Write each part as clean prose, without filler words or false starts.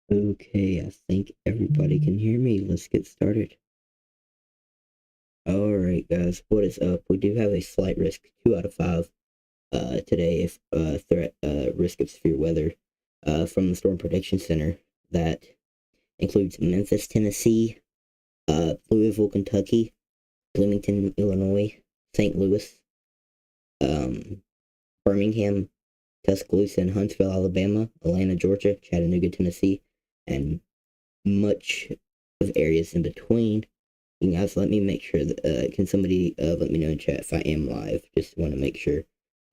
Okay, I think everybody can hear me. Let's get started. Alright, guys, what is up? We do have a slight risk, 2 out of 5, today, if threat, risk of severe weather, from the Storm Prediction Center. That includes Memphis, Tennessee, Louisville, Kentucky, Bloomington, Illinois, St. Louis, um, Birmingham, Tuscaloosa, and Huntsville, Alabama, Atlanta, Georgia, Chattanooga, Tennessee, and much of areas in between. You guys, let me make sure that, can somebody let me know in chat if I am live? Just want to make sure.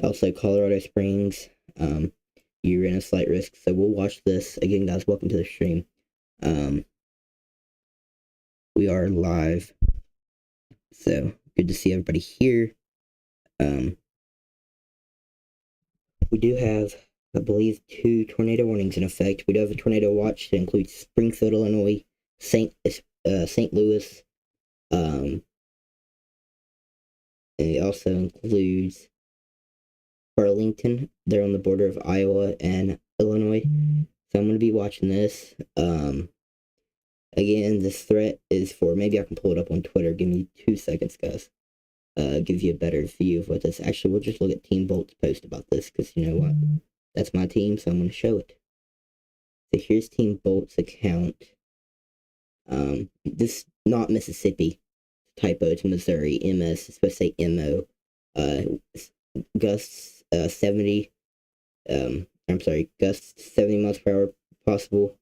Also, Colorado Springs, you're in a slight risk, so we'll watch this. Again, guys, welcome to the stream. We are live, so good to see everybody here. We do have, I believe, 2 tornado warnings in effect. We do have a tornado watch that includes Springfield, Illinois, St. Louis, and it also includes Burlington. They're on the border of Iowa and Illinois. So I'm going to be watching this. Again, this threat is for, maybe I can pull it up on Twitter. Give me 2 seconds, guys. Give you a better view of what this. Actually, we'll just look at Team Bolt's post about this, because you know what? That's my team, so I'm going to show it. So here's Team Bolt's account. This not Mississippi. Typo, it's Missouri. MS is supposed to say MO. Gusts 70. Gusts 70 miles per hour possible.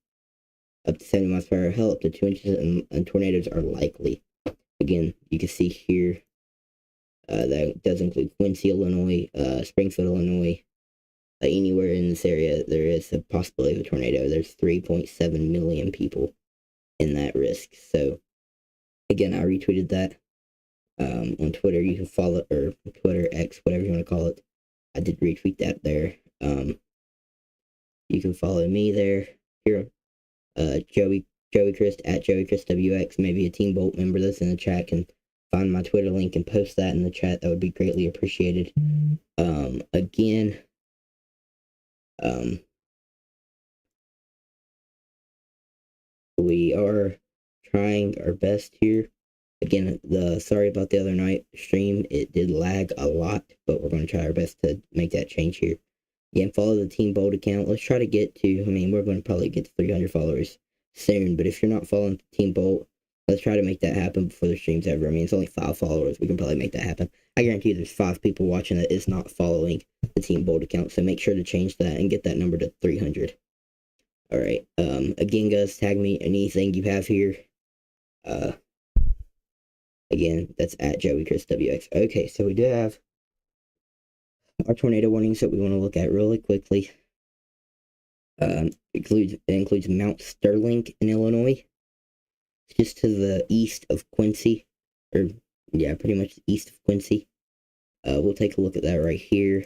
Up to 70 miles per hour. Hell, up to 2 inches, and tornadoes are likely. Again, you can see here that does include Quincy, Illinois, Springfield, Illinois. Anywhere in this area, there is a possibility of a tornado. There's 3.7 million people in that risk. So, again, I retweeted that on Twitter. You can follow, or Twitter, X, whatever you want to call it. I did retweet that there. You can follow me there. Here, Joey Chris at Joey Chris WX. Maybe a Team Bolt member that's in the chat can find my Twitter link and post that in the chat. That would be greatly appreciated. Again, we are trying our best here. Again, sorry about the other night stream. It did lag a lot, but we're going to try our best to make that change here. Again, follow the Team Bolt account. Let's try to get to, we're going to probably get to 300 followers soon, but if you're not following Team Bolt, let's try to make that happen before the stream's over. It's only 5 followers. We can probably make that happen. I guarantee you there's 5 people watching that is not following the Team Bolt account, so make sure to change that and get that number to 300. Alright, again, guys, tag me anything you have here. Again, that's at Joey Chris WX. Okay, so we do have our tornado warnings that we want to look at really quickly. It includes Mount Sterling in Illinois. It's just to the east of Quincy. Pretty much east of Quincy. We'll take a look at that right here.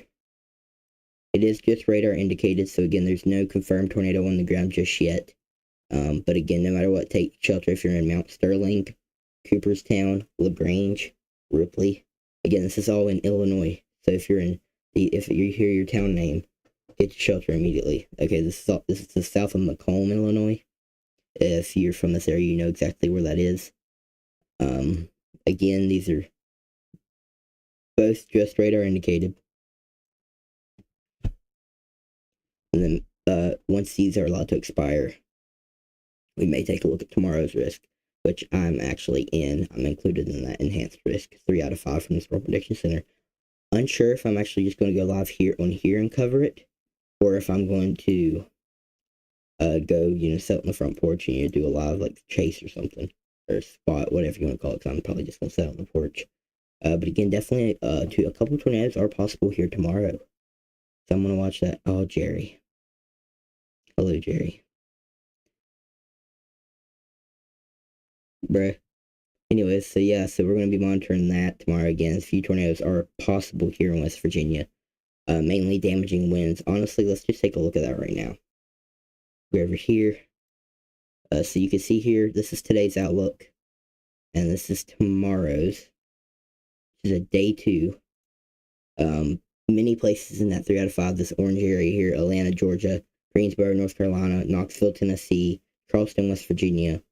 It is just radar indicated, so again, there's no confirmed tornado on the ground just yet. But again, no matter what, take shelter if you're in Mount Sterling, Cooperstown, LaGrange, Ripley. Again, this is all in Illinois. So if you hear your town name, get to shelter immediately. Okay, this is the south of Macomb, Illinois. If you're from this area, you know exactly where that is. Again, these are both just radar indicated. And then once these are allowed to expire, we may take a look at tomorrow's risk, which I'm actually in. I'm included in that enhanced risk, 3 out of 5 from the Storm Prediction Center. Unsure if I'm actually just going to go live here and cover it, or if I'm going to go, sit on the front porch and do a live like chase or something, or spot, whatever you want to call it, because I'm probably just going to sit on the porch. But again, definitely a couple tornadoes are possible here tomorrow. So I'm going to watch that. Oh, Jerry. Hello, Jerry. Bruh. Anyways, so we're going to be monitoring that tomorrow again. A few tornadoes are possible here in West Virginia. Mainly damaging winds. Honestly, let's just take a look at that right now. We're over here. So you can see here, this is today's outlook. And this is tomorrow's. This is a day 2. Many places in that 3 out of 5, this orange area here, Atlanta, Georgia, Greensboro, North Carolina, Knoxville, Tennessee, Charleston, West Virginia,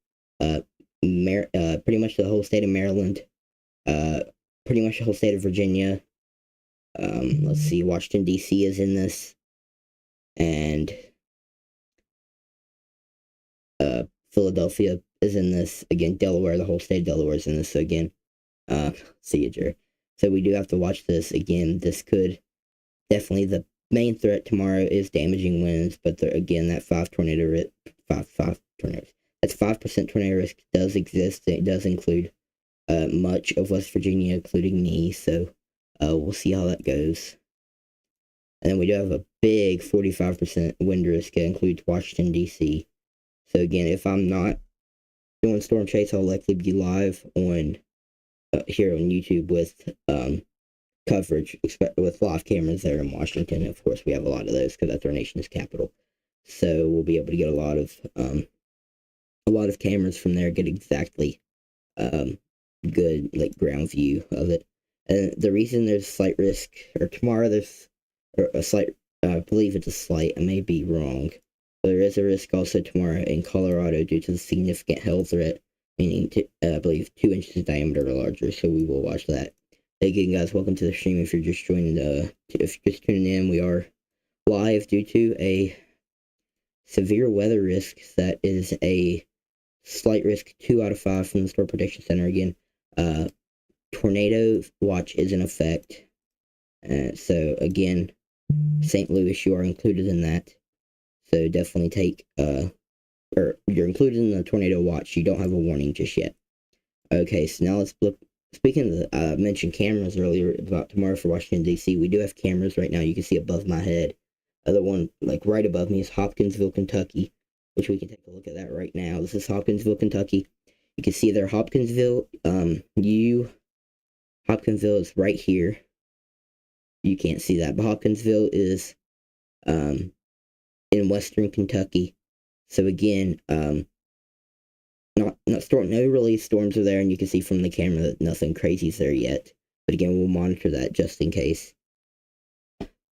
pretty much the whole state of Maryland, pretty much the whole state of Virginia. Let's see, Washington D.C. is in this, and Philadelphia is in this. Again, Delaware, the whole state of Delaware is in this. So again, see you, Jerry. So we do have to watch this again. This could definitely, the main threat tomorrow is damaging winds, but again, that 5 tornadoes. That's 5% tornado risk does exist. It does include much of West Virginia, including me. So we'll see how that goes. And then we do have a big 45% wind risk. It includes Washington D.C. So again, if I'm not doing Storm Chase, I'll likely be live on here on YouTube with coverage with live cameras there in Washington. Of course, we have a lot of those because that's our nation's capital. So we'll be able to get a lot of cameras from there, get exactly good like ground view of it. And the reason there's slight risk, or tomorrow there's a slight, I believe it's a slight, I may be wrong. There is a risk also tomorrow in Colorado due to the significant hail threat, meaning I believe 2 inches in diameter or larger. So we will watch that. Again, guys, welcome to the stream. If you're just joining, if you're just tuning in, we are live due to a severe weather risk that is a slight risk 2 out of 5 from the Storm Prediction Center. Again, tornado watch is in effect. So again, St. Louis, you are included in that. So definitely take, or you're included in the tornado watch. You don't have a warning just yet. Okay, so now let's look. Speaking of I mentioned cameras earlier about tomorrow for Washington, D.C. We do have cameras right now. You can see above my head. The one, like, right above me is Hopkinsville, Kentucky, which we can take a look at that right now. This is Hopkinsville, Kentucky. You can see there, Hopkinsville, Hopkinsville is right here. You can't see that, but Hopkinsville is, in western Kentucky. So again, no really storms are there, and you can see from the camera that nothing crazy is there yet. But again, we'll monitor that just in case.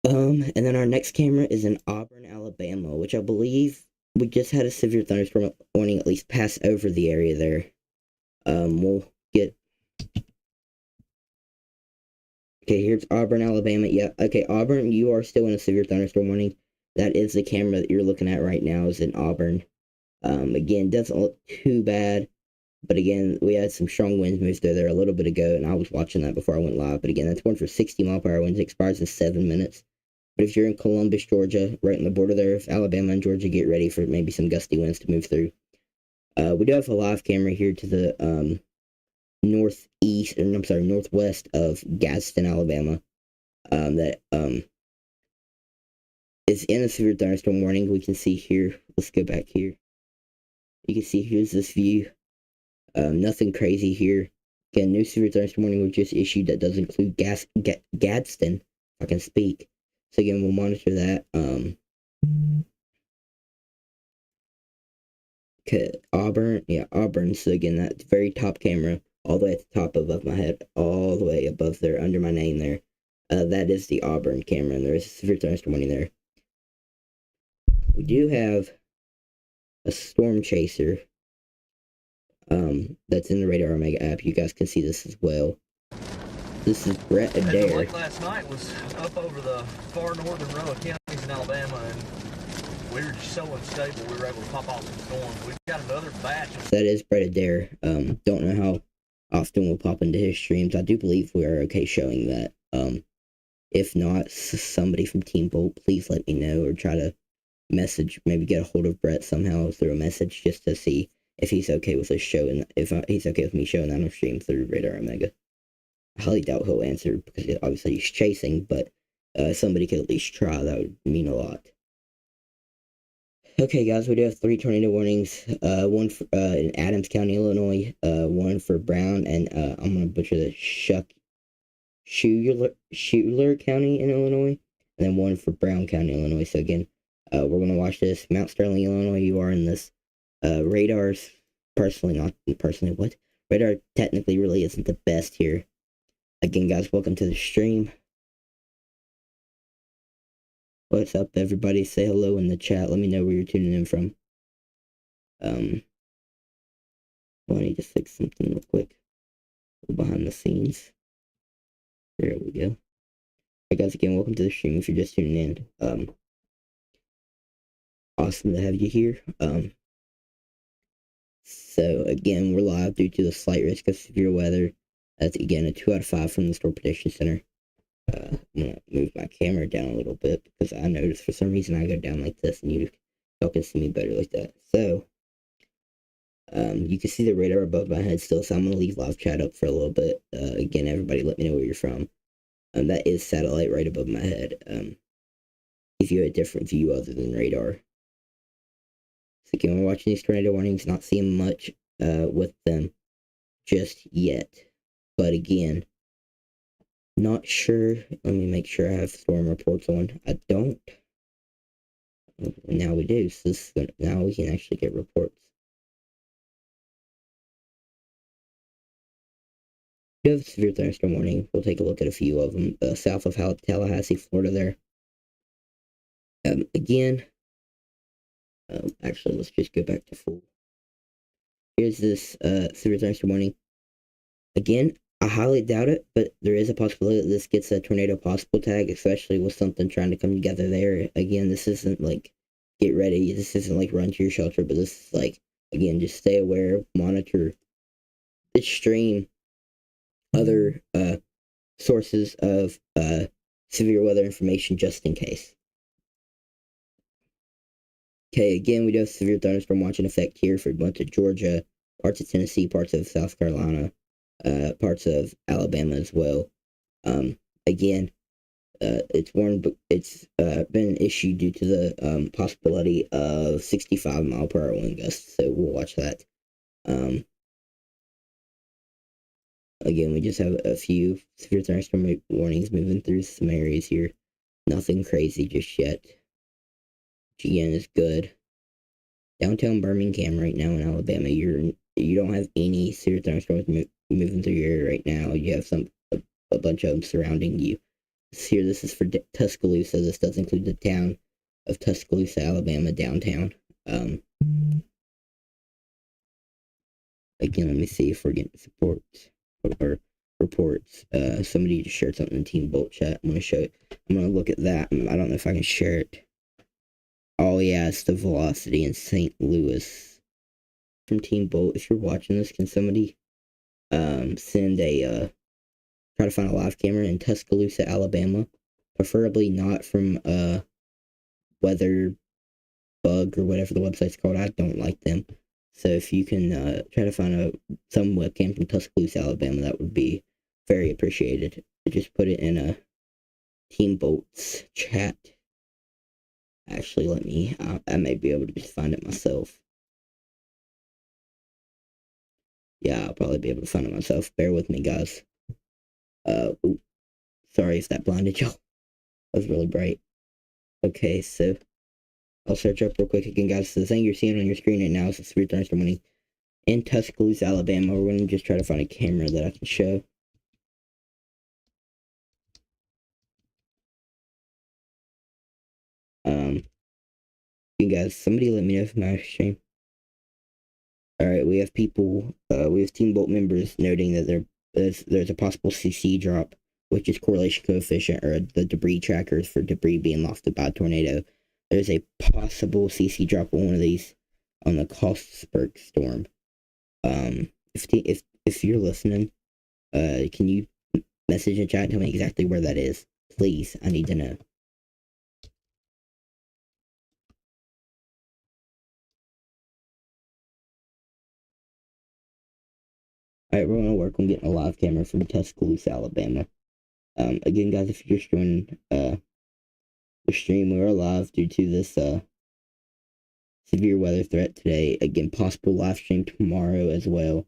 And then our next camera is in Auburn, Alabama, which I believe we just had a severe thunderstorm warning at least pass over the area there. We'll get. Okay, here's Auburn, Alabama. Yeah, okay, Auburn, you are still in a severe thunderstorm warning. That is the camera that you're looking at right now, is in Auburn. Again, doesn't look too bad, but again, we had some strong winds move through there a little bit ago, and I was watching that before I went live. But again, that's one for 60-mile-per-hour winds. It expires in 7 minutes. But if you're in Columbus, Georgia, right on the border there of Alabama and Georgia, get ready for maybe some gusty winds to move through. We do have a live camera here to the northwest of Gadsden, Alabama. That is in a severe thunderstorm warning. We can see here. Let's go back here. You can see here's this view. Nothing crazy here. Again, new severe thunderstorm warning was just issued that does include Gadsden, if I can speak. So again, we'll monitor that. Auburn, yeah, Auburn. So again, that very top camera, all the way at the top above my head, all the way above there, under my name there. That is the Auburn camera, and there is a severe thunderstorm warning there. We do have a storm chaser that's in the Radar Omega app. You guys can see this as well. This is Brett Adair. The lake last night was up over the far northern row of counties in Alabama, and we were just so unstable we were able to pop off some storms. We've got another batch of... That is Brett Adair. Don't know how often we'll pop into his streams. I do believe we are okay showing that. If not, somebody from Team Bolt, please let me know, or try to message, maybe get a hold of Brett somehow through a message, just to see if he's okay with us showing, if he's okay with me showing that on stream through Radar Omega. I highly doubt he'll answer, because obviously he's chasing, but somebody could at least try. That would mean a lot. Okay, guys, we do have 3 tornado warnings. One for, in Adams County, Illinois. One for Brown, and I'm going to butcher the Schuyler County in Illinois. And then one for Brown County, Illinois. So again, we're going to watch this. Mount Sterling, Illinois, you are in this. Radar's Radar technically really isn't the best here. Again, guys, welcome to the stream. What's up, everybody? Say hello in the chat. Let me know where you're tuning in from. I need to fix something real quick. Behind the scenes. There we go. Hey guys, again, welcome to the stream if you're just tuning in. Awesome to have you here. So again, we're live due to the slight risk of severe weather. That's again a 2 out of 5 from the Storm Prediction Center. I'm gonna move my camera down a little bit because I noticed for some reason I go down like this and y'all can see me better like that. So you can see the radar above my head still, so I'm gonna leave live chat up for a little bit. Again, everybody, let me know where you're from. That is satellite right above my head. Gives you a different view other than radar. So again, we're watching these tornado warnings, not seeing much with them just yet. But again, not sure. Let me make sure I have storm reports on. I don't. Now we do. So now we can actually get reports. We have a severe thunderstorm warning. We'll take a look at a few of them. South of Tallahassee, Florida there. Again, actually, let's just go back to full. Here's this severe thunderstorm warning. Again, I highly doubt it, but there is a possibility that this gets a tornado possible tag, especially with something trying to come together there. Again, this isn't like get ready. This isn't like run to your shelter, but this is like, again, just stay aware, monitor this stream, other sources of severe weather information just in case. Okay, again, we do have severe thunderstorm watch in effect here for much of Georgia, parts of Tennessee, parts of South Carolina, parts of Alabama as well. Again, it's warned, but it's been issued due to the possibility of 65-mile-per-hour wind gusts. So we'll watch that. Again, we just have a few severe thunderstorm warnings moving through some areas here. Nothing crazy just yet. Which again is good. Downtown Birmingham right now in Alabama, you don't have any severe thunderstorms moving through your area right now. You have a bunch of them surrounding you. Here, this is for Tuscaloosa. This does include the town of Tuscaloosa, Alabama, downtown. Again, let me see if we're getting support or reports. Somebody just shared something in Team Bolt chat. I'm gonna look at that. I don't know if I can share it. Oh yeah, it's the velocity in St. Louis from Team Bolt. If you're watching this, can somebody send a try to find a live camera in Tuscaloosa, Alabama, preferably not from Weather Bug or whatever the website's called. I don't like them. So if you can try to find some webcam from Tuscaloosa, Alabama, that would be very appreciated. Just put it in a Team Bolt's chat. Actually, let me. I may be able to just find it myself. Yeah, I'll probably be able to find it myself. Bear with me, guys. Sorry if that blinded y'all. That was really bright. Okay, so I'll search up real quick again, guys. So the thing you're seeing on your screen right now is a severe thunderstorm warning in Tuscaloosa, Alabama. We're going to just try to find a camera that I can show. You guys, somebody let me know if my stream. Alright, we have people, we have Team Bolt members noting that there's a possible CC drop, which is correlation coefficient, or the debris trackers for debris being lofted by a tornado. There's a possible CC drop on one of these on the Kosberg storm. If you're listening, can you message in chat and tell me exactly where that is? Please, I need to know. Alright, we're gonna work on getting a live camera from Tuscaloosa, Alabama. Again, guys, if you're just joining the stream, we're live due to this severe weather threat today. Again, possible live stream tomorrow as well.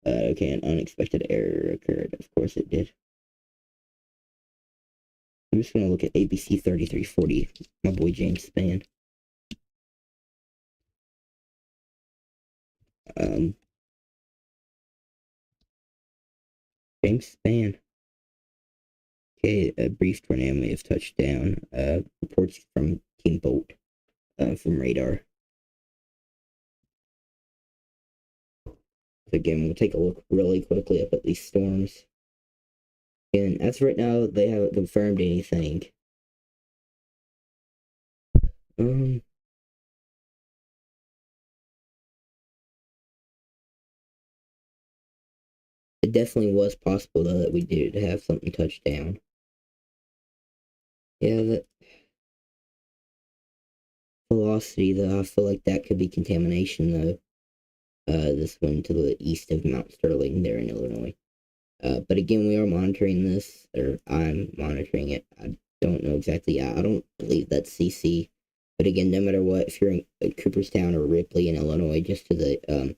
Okay, an unexpected error occurred. Of course it did. I'm just gonna look at ABC 3340, my boy James Spann. James Spann. Okay, a brief tornado may have touched down. Reports from Team Bolt from radar. So again, we'll take a look really quickly up at these storms. And as of right now, they haven't confirmed anything. It definitely was possible though that we did have something touch down. Yeah, that velocity though, I feel like that could be contamination though. This one to the east of Mount Sterling there in Illinois. But again, we are monitoring this, or I'm monitoring it. I don't know exactly. I don't believe that's CC. But again, no matter what, if you're in Cooperstown or Ripley in Illinois, just to the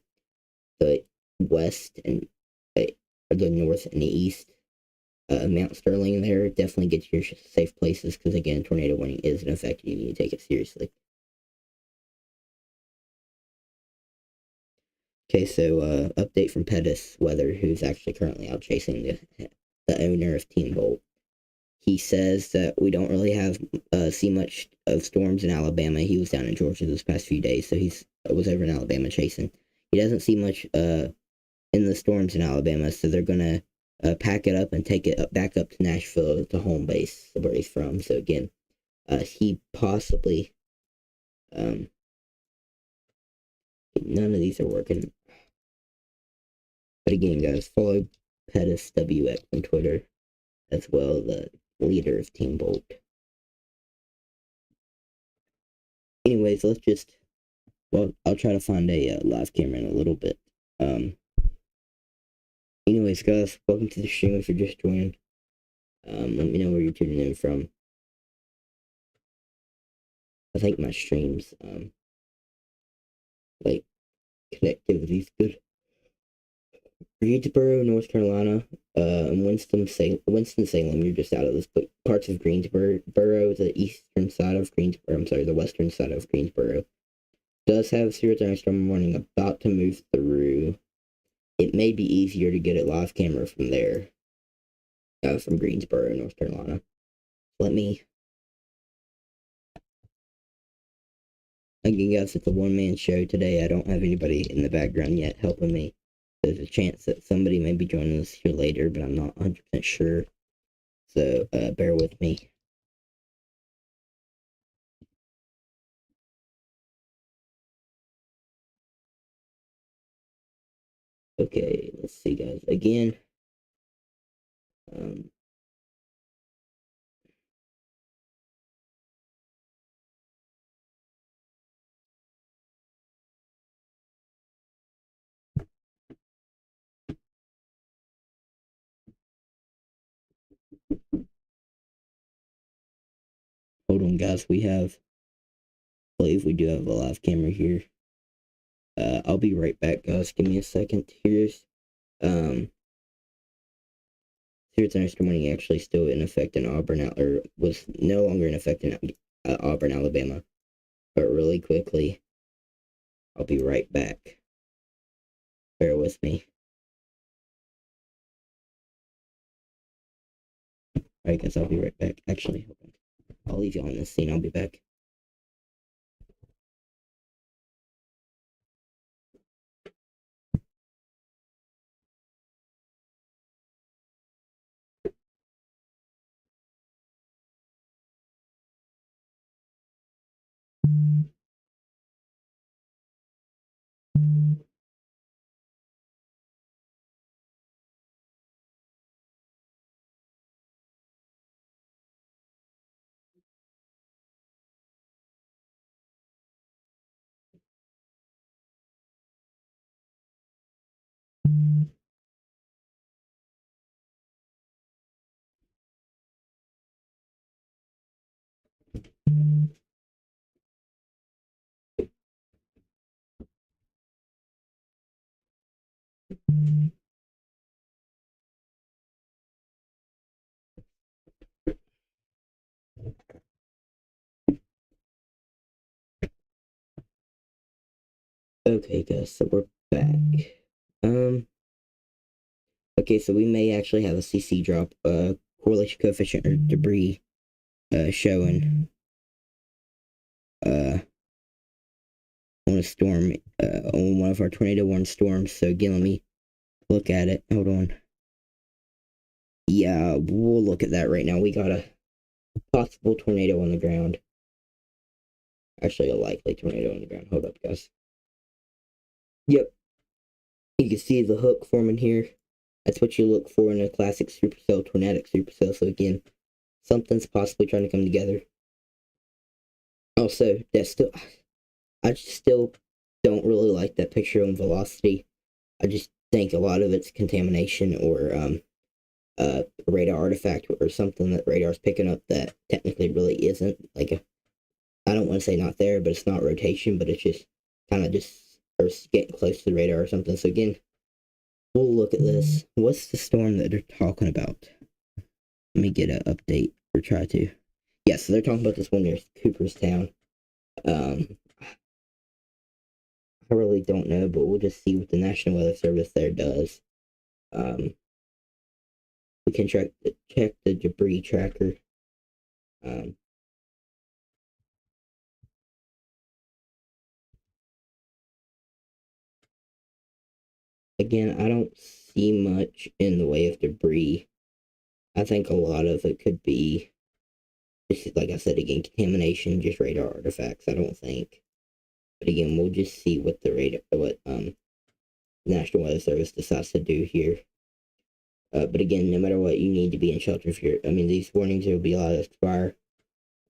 west and or the north and the east, Mount Sterling there, definitely get to your safe places because again, tornado warning is in effect. You need to take it seriously. Okay, so update from Pettis Weather, who's actually currently out chasing the owner of Team Bolt. He says that we don't really have see much of storms in Alabama. He was down in Georgia this past few days, so he's was over in Alabama chasing. He doesn't see much in the storms in Alabama, so they're gonna pack it up and take it back up to Nashville, to home base where he's from. So again, he possibly none of these are working. But again, guys, follow Pettis WX on Twitter as well, the leader of Team Bolt. Anyways, let's just, well, I'll try to find a live camera in a little bit. Anyways, guys, welcome to the stream if you're just joining. Let me know where you're tuning in from. I think my streams, like, connectivity's good. Greensboro, North Carolina, and Winston-Salem, you're just out of this, but parts of Greensboro, the eastern side of Greensboro, I'm sorry, the western side of Greensboro, does have a serious thunderstorm warning about to move through. It may be easier to get a live camera from there, from Greensboro, North Carolina. Again, guys, it's a one-man show today. I don't have anybody in the background yet helping me. There's a chance that somebody may be joining us here later, but I'm not 100% sure. So, bear with me. Okay, let's see, guys. Again, hold on, guys. I believe we do have a live camera here. I'll be right back, guys. Give me a second. Here's thunderstorm warning actually still in effect in Auburn, or was no longer in effect in Auburn, Alabama. But really quickly, I'll be right back. Bear with me. Alright, guys, I'll be right back. Actually, hold on. I'll leave you on this scene. I'll be back. Okay, guys, so we're back. Okay, so we may actually have a CC drop correlation coefficient or debris showing on a storm, on one of our tornado warned storms. So again, let me look at it. Hold on. Yeah, we'll look at that right now. We got a possible tornado on the ground. Actually, a likely tornado on the ground. Hold up, guys. Yep. You can see the hook forming here. That's what you look for in a classic supercell, tornadic supercell. So again, something's possibly trying to come together. Also, I just still don't really like that picture on velocity. I just think a lot of it's contamination or a radar artifact or something that radar's picking up that technically really isn't. Like, I don't want to say not there, but it's not rotation, but it's just kind of just or getting close to the radar or something. So again, we'll look at this. What's the storm that they're talking about? Let me get an update or try to. Yeah, so they're talking about this one near Cooperstown. I really don't know, but we'll just see what the National Weather Service there does. We can check the debris tracker. Again, I don't see much in the way of debris. I think a lot of it could be, just like I said again, contamination, just radar artifacts. I don't think. But again, we'll just see what the National Weather Service decides to do here. But again, no matter what, you need to be in shelter if you're. I mean, these warnings will be allowed to expire.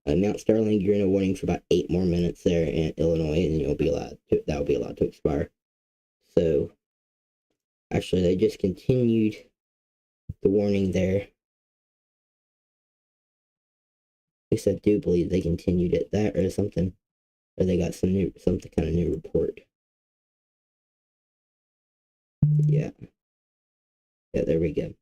Mount Sterling, you're in a warning for about 8 more minutes there in Illinois, and that will be allowed to expire. So, actually, they just continued the warning there. At least I do believe they continued it. That or something, or they got some kind of new report. Yeah, there we go.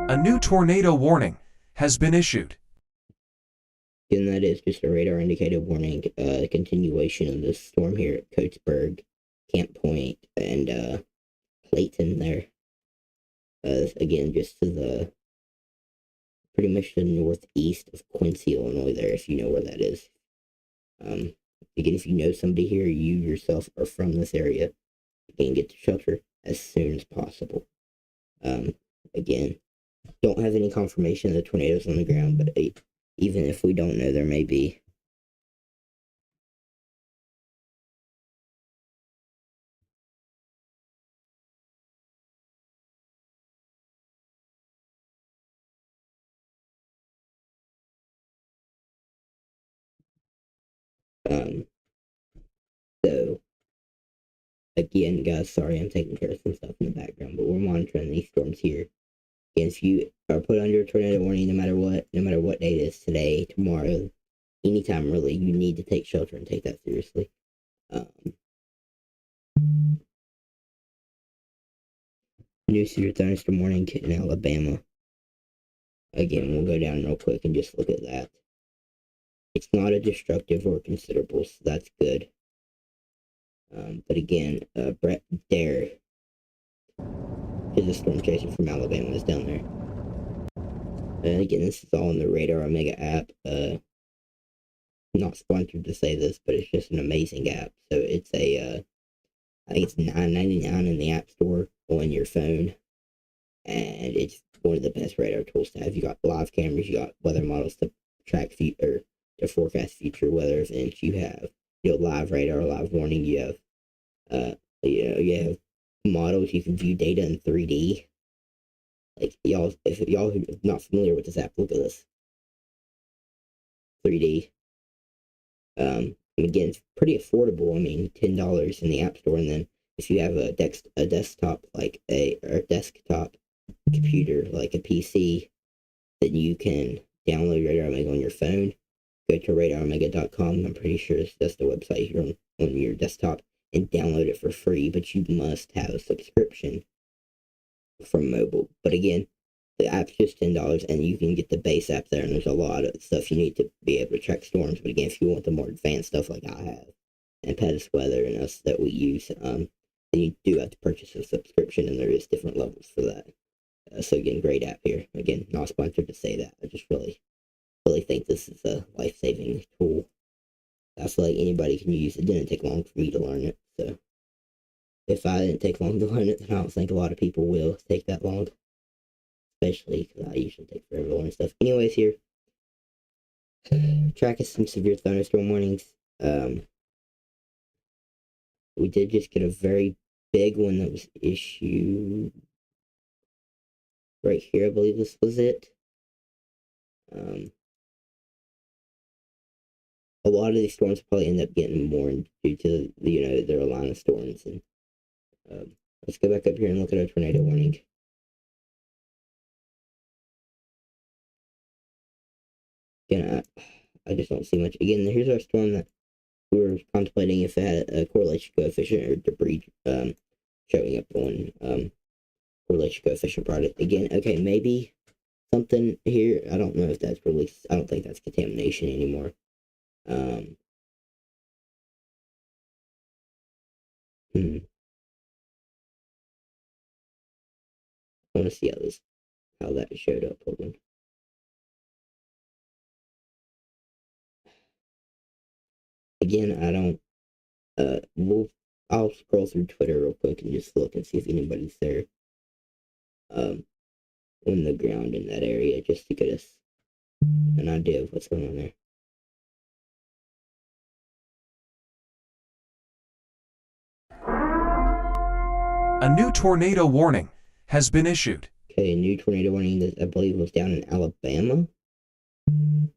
A new tornado warning has been issued. And that is just a radar indicated warning, continuation of the storm here at Coatesburg, Camp Point, and Clayton there. Again, just to the pretty much the northeast of Quincy, Illinois there, if you know where that is. Again, if you know somebody here, you yourself are from this area, you can get to shelter as soon as possible. Again, don't have any confirmation of the tornadoes on the ground, but even if we don't know, there may be. So again, guys, sorry I'm taking care of some stuff in the background, but we're monitoring these storms here. And if you are put under a tornado warning, no matter what day it is, today, tomorrow, anytime really, you need to take shelter and take that seriously. New severe thunderstorm warning in Alabama. Again, we'll go down real quick and just look at that. It's not a destructive or considerable, so that's good. But again, Brett Dare is a storm chaser from Alabama is down there. And again, this is all in the Radar Omega app. Not sponsored to say this, but it's just an amazing app. So it's I think it's $9.99 in the App Store on your phone, and it's one of the best radar tools to have. You got live cameras, you got weather models to track to forecast future weather events. You have live radar, live warning. You have you have models. You can view data in 3D. Like if y'all are not familiar with this app, look at this 3D. Again, it's pretty affordable. I mean, $10 in the App Store, and then if you have a desktop like a desktop computer like a PC, then you can download Radar Omega on your phone. Go to radaromega.com. I'm pretty sure that's the website here on your desktop, and download it for free. But you must have a subscription from mobile. But again, the app's just $10, and you can get the base app there, and there's a lot of stuff you need to be able to track storms. But again, if you want the more advanced stuff like I have, and Pettis Weather and us that we use, then then you do have to purchase a subscription, and there is different levels for that. So again, great app here. Again, not sponsored to say that. I just really think this is a life-saving tool. I feel like anybody can use it. It didn't take long for me to learn it, so if I didn't take long to learn it, then I don't think a lot of people will take that long. Especially because I usually take forever to learn stuff. Anyways, here, tracking some severe thunderstorm warnings. We did just get a very big one that was issued right here. I believe this was it. A lot of these storms probably end up getting warned due to their line of storms. And let's go back up here and look at our tornado warning. Again, I just don't see much. Again, here's our storm that we were contemplating if it had a correlation coefficient or debris showing up on correlation coefficient product. Again, okay, maybe something here. I don't know if that's released. I don't think that's contamination anymore. I want to see how that showed up. Hold on. Again, I don't. I'll scroll through Twitter real quick and just look and see if anybody's there. On the ground in that area, just to get us an idea of what's going on there. A new tornado warning has been issued. Okay, a new tornado warning that I believe was down in Alabama,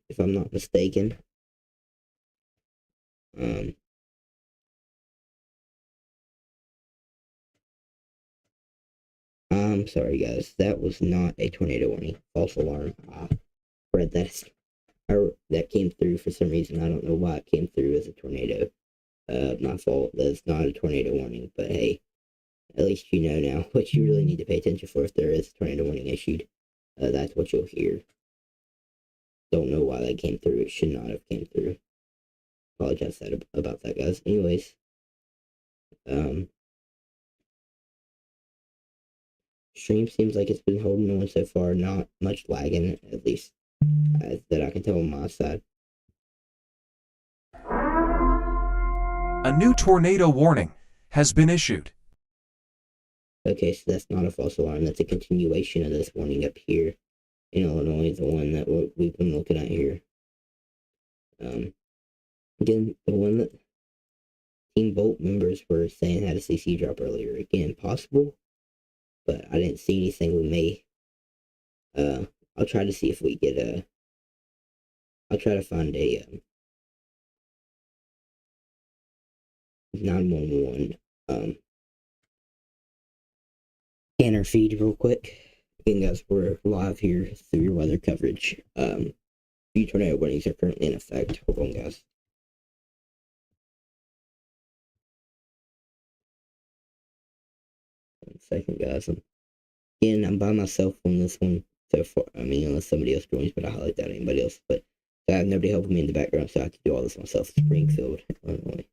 if I'm not mistaken. I'm sorry, guys. That was not a tornado warning. False alarm. I read that. That came through for some reason. I don't know why it came through as a tornado. My fault. That's not a tornado warning. But hey, at least you know now what you really need to pay attention for if there is a tornado warning issued. That's what you'll hear. Don't know why that came through. It should not have came through. Apologize about that, guys. Anyways, stream seems like it's been holding on so far. Not much lag in it, at least that I can tell on my side. A new tornado warning has been issued. Okay, so that's not a false alarm. That's a continuation of this warning up here in Illinois, the one that we've been looking at here. Again, the one that Team Bolt members were saying had a CC drop earlier. Again, possible, but I didn't see anything. We may. I'll try to see if we get a. I'll try to find a 911 scanner feed real quick. Again, guys, we're live here through your weather coverage. Few tornado warnings are currently in effect. Hold on, guys. 1 second, guys. Again, I'm by myself on this one so far. I mean, unless somebody else joins, but I highly doubt anybody else. But I have nobody helping me in the background, so I have to do all this myself. Springfield, Illinois.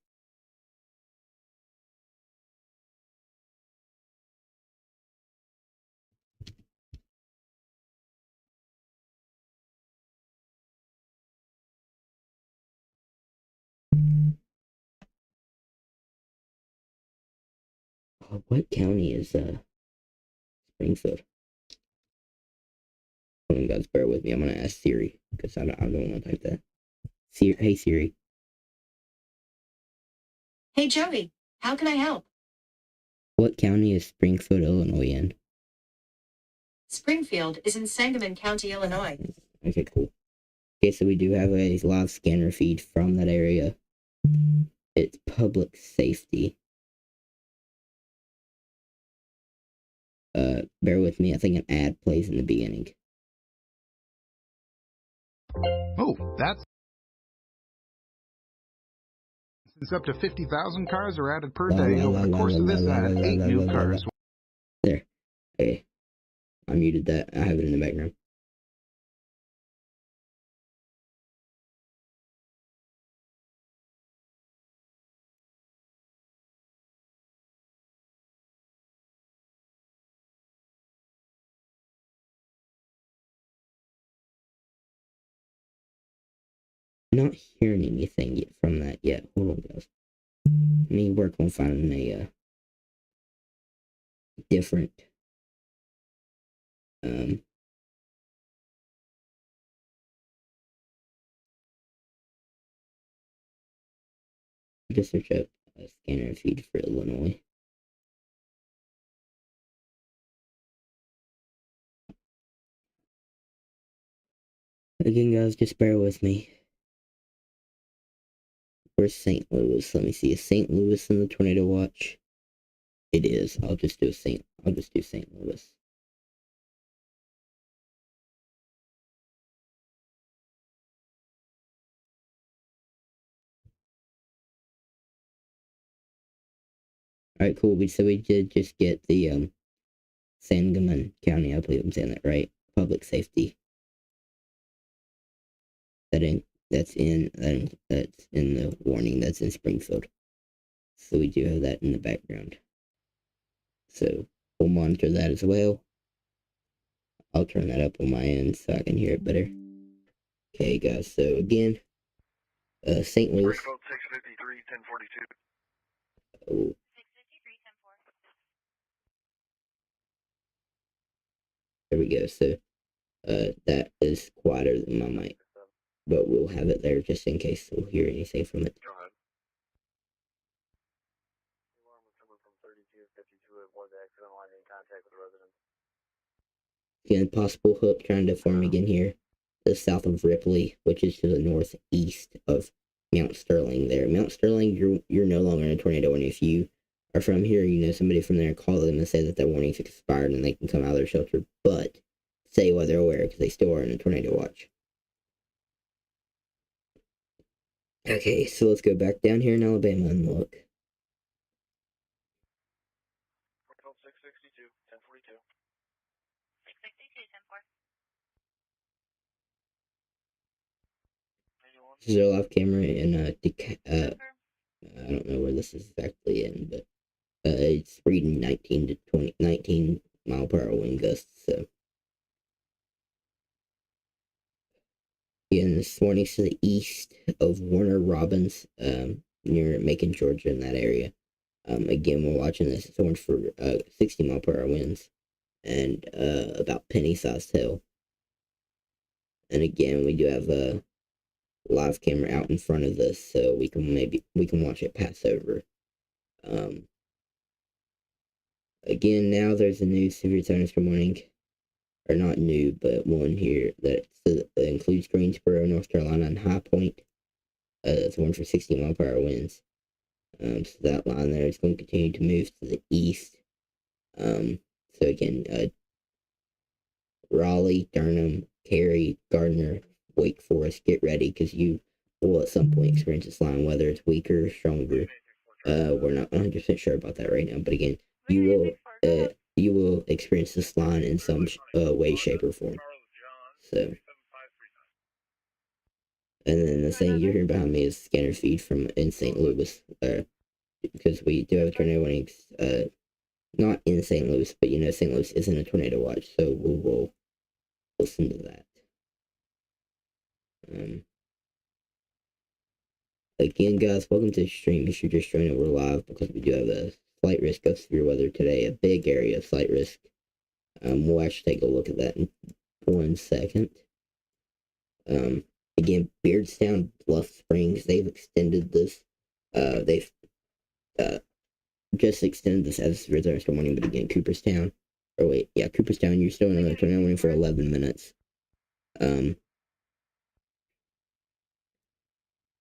What county is Springfield? Hold on, guys, bear with me. I'm gonna ask Siri because I don't want to type that. Hey Siri. Hey Joey, how can I help? What county is Springfield, Illinois in? Springfield is in Sangamon County, Illinois. Okay, cool. Okay, so we do have a live scanner feed from that area. It's public safety. Bear with me. I think an ad plays in the beginning. Oh, that's... Since up to 50,000 cars are added per day over the course of this ad, 8 new cars. There. Okay. I muted that. I have it in the background. not hearing anything yet from that yet. Hold on, guys. Let me work on finding a different just search up a scanner feed for Illinois. Again, guys, just bear with me. Where's St. Louis? Let me see. Is St. Louis in the tornado watch? It is. I'll just do St. Louis. Alright, cool. We did just get the Sangamon County, I believe I'm saying that right. Public safety. That's in the warning. That's in Springfield. So we do have that in the background. So we'll monitor that as well. I'll turn that up on my end so I can hear it better. Okay, guys. So again, St. Louis. 653, 1042. Oh. 653, 10-4. There we go. So that is quieter than my mic, but we'll have it there just in case we'll hear anything from it. Go ahead. Alarm was coming from 3252. It was accidental line in contact with the resident. Again, possible hook trying to form again here. The south of Ripley, which is to the northeast of Mount Sterling there. Mount Sterling, you're no longer in a tornado warning. If you are from here, you know somebody from there, call them and say that that warning's expired and they can come out of their shelter, but say why they're aware because they still are in a tornado watch. Okay, so let's go back down here in Alabama and look. 662, 1042. 662, 10-4. This is our live camera in I don't know where this is exactly in, but it's reading 19 mile per hour wind gusts. So again, this warning's to the east of Warner Robins, near Macon, Georgia, in that area. Again, we're watching this. It's warned for 60 mile per hour winds and about penny-sized hail. And again, we do have a live camera out in front of this, so we can watch it pass over. Again, now there's a new severe thunderstorm warning, or not new, but one here that includes Greensboro, North Carolina, and High Point. It's one for 60 mile per hour winds. So that line there is going to continue to move to the east. So again, Raleigh, Durham, Cary, Gardner, Wake Forest, get ready because you will at some point experience this line, whether it's weaker or stronger. We're not 100% sure about that right now, but again, you will experience this line in some way, shape, or form. So, and then the thing you're hearing behind me is scanner feed from in St. Louis, because we do have tornado warnings, not in St. Louis, but you know St. Louis isn't a tornado watch, so we will listen to that. Again, guys, welcome to the stream. If you're just joining, we're live because we do have a slight risk of severe weather today, a big area of slight risk. We'll actually take a look at that in 1 second. Again, Beardstown, Bluff Springs, they've extended this. They've just extended this as a severe thunderstorm warning, but again, Cooperstown, Cooperstown, you're still in a tornado warning for 11 minutes.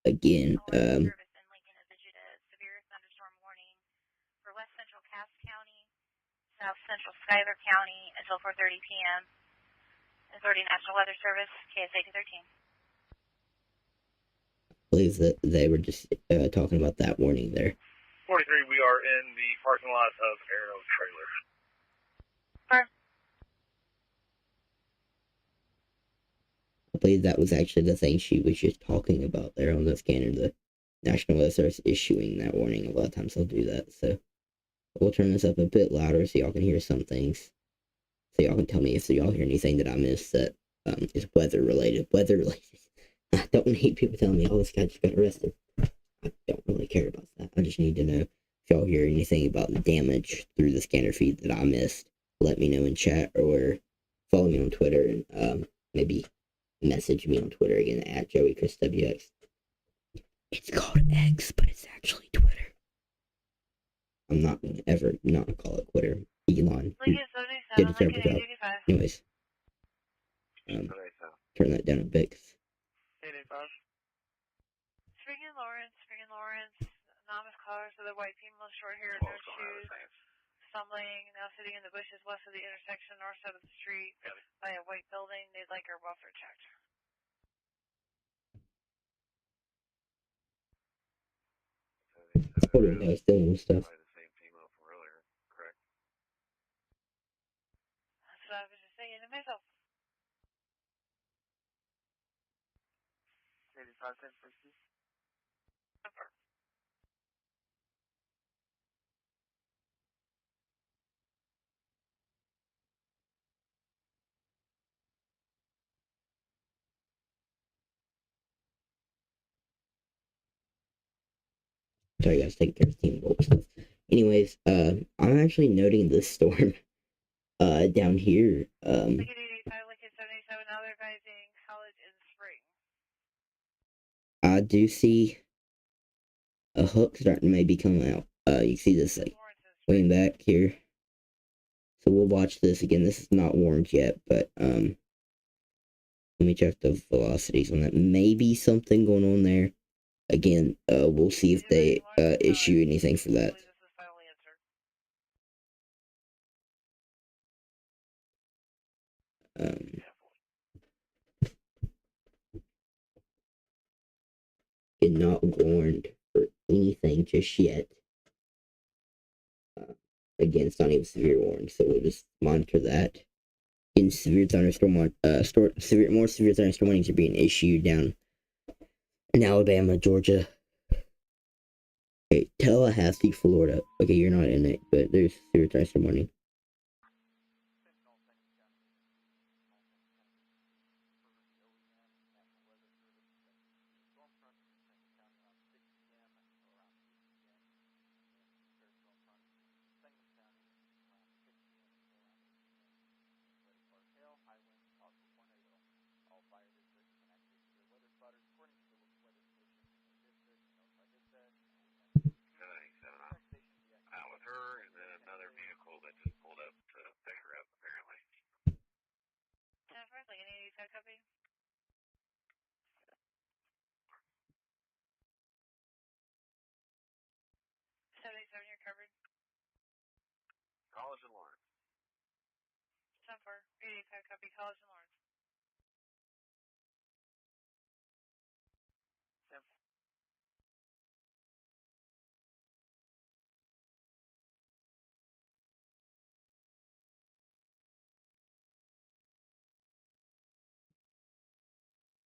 Again, Service in Lincoln has issued a severe thunderstorm warning for west central Cass County, south central Schuyler County until 4:30 p.m. Authority National Weather Service, KSA 213. I believe that they were just talking about that warning there. 43, we are in the parking lot of Arrow Trailer. I believe that was actually the thing she was just talking about there on the scanner. The National Weather Service issuing that warning. A lot of times they'll do that. So we'll turn this up a bit louder so y'all can hear some things. So y'all can tell me if y'all hear anything that I missed that is weather related. I don't need people telling me, oh, this guy just got arrested. I don't really care about that. I just need to know if y'all hear anything about the damage through the scanner feed that I missed. Let me know in chat or follow me on Twitter and maybe message me on Twitter again at JoeyChrisWX. It's called X, but it's actually Twitter. I'm not going to ever not call it Twitter. Elon did a terrible job. Anyways, turn that down a bit. Spring and Lawrence, anonymous callers with a white female, short hair, no shoes, stumbling, now sitting in the bushes west of the intersection, north side of the street, by a white building. They'd like her welfare checked. Hold on, guys, doing stuff. That's what I was just saying to myself. 85-10-60. Sorry, guys, taking care of Team Bolt stuff. Anyways, I'm actually noting this storm, down here. Lincoln 85, Lincoln 77, now they're advising college in spring. I do see a hook starting to maybe come out. You see this like way back here. So we'll watch this again. This is not warned yet, but let me check the velocities on that. Maybe something going on there. Again, we'll see if they issue anything for that. Not warned for anything just yet. Again, it's not even severe warning, so we'll just monitor that. In severe thunderstorm, more severe thunderstorm warnings are being issued down in Alabama, Georgia. Okay, Tallahassee, Florida. Okay, you're not in it, but there's severe thunderstorm warning. Copy. 77, you're covered. College and Lawrence. 10-4, 85, copy, College and Lawrence.